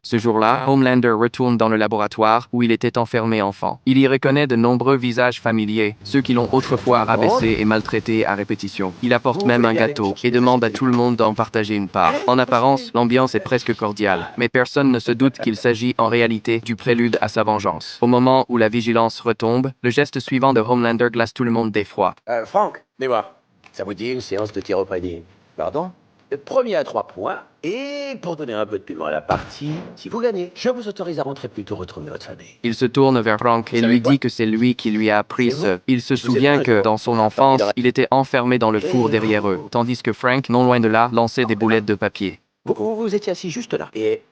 Ce jour-là, Homelander retourne dans le laboratoire où il était enfermé enfant. Il y reconnaît de nombreux visages familiers, ceux qui l'ont autrefois rabaissé et maltraité à répétition. Il apporte même un gâteau et demande à tout le monde d'en partager une part. En apparence, l'ambiance est presque cordiale, mais personne ne se doute qu'il s'agit en réalité du prélude à sa vengeance. Au moment où la vigilance retombe, le geste suivant de Homelander glace tout le monde d'effroi. Franck, dis-moi, ça vous dit une séance de tir au panier? Pardon? Le premier à 3 points, et pour donner un peu de piment à la partie, si vous gagnez, je vous autorise à rentrer plus tôt retrouver votre famille. Il se tourne vers Frank et lui dit que c'est lui qui lui a appris ce. Il se souvient que, dans son enfance, il était enfermé dans le four derrière eux, tandis que Frank, non loin de là, lançait des boulettes de papier. Vous étiez assis juste là. Et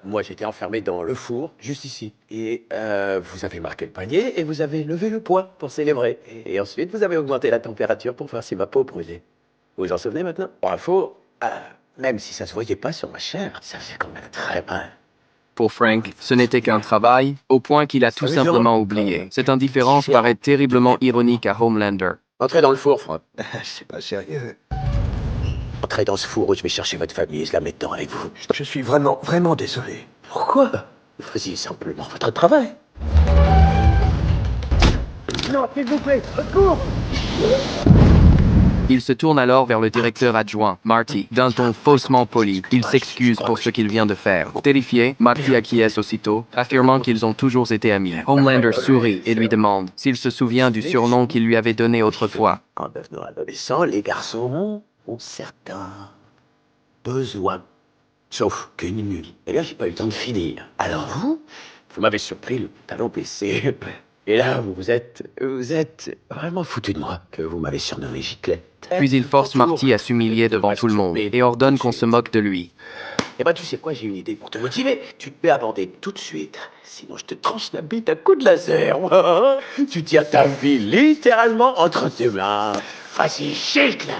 moi, j'étais enfermé dans le four, juste ici. Et vous avez marqué le panier et vous avez levé le poing pour célébrer. Et ensuite, vous avez augmenté la température pour voir si ma peau brûlait. Vous vous en souvenez maintenant? Pour info, même si ça se voyait pas sur ma chair, ça faisait quand même très mal. Pour Frank, ce n'était qu'un travail, au point qu'il a tout simplement oublié. Cette indifférence paraît terriblement ironique à Homelander. Entrez dans le four, Franck. C'est pas sérieux. Entrez dans ce four où je vais chercher votre famille et je la mets dedans avec vous. Je suis vraiment désolé. Pourquoi? Vous faisiez simplement votre travail. Non, s'il vous plaît, secours! Il se tourne alors vers le directeur adjoint, Marty, d'un ton faussement poli. Il s'excuse pour ce qu'il vient de faire. Terrifié, Marty acquiesce aussitôt, affirmant qu'ils ont toujours été amis. Homelander sourit et lui demande s'il se souvient du surnom qu'il lui avait donné autrefois. En devenant adolescent, les garçons ont certains besoins. Sauf qu'une nuit, eh bien, j'ai pas eu le temps de finir. Alors vous m'avez surpris le talon baissé. Et là, vous êtes vraiment foutu de moi, que vous m'avez surnommé Giclette. Puis il force Marty à s'humilier devant tout le monde et ordonne qu'on se moque de lui. Eh ben, tu sais quoi, j'ai une idée pour te motiver. Tu te mets à bander tout de suite. Sinon, je te tranche la bite à coups de laser. Tu tiens ta vie littéralement entre tes mains. Vas-y, gicle!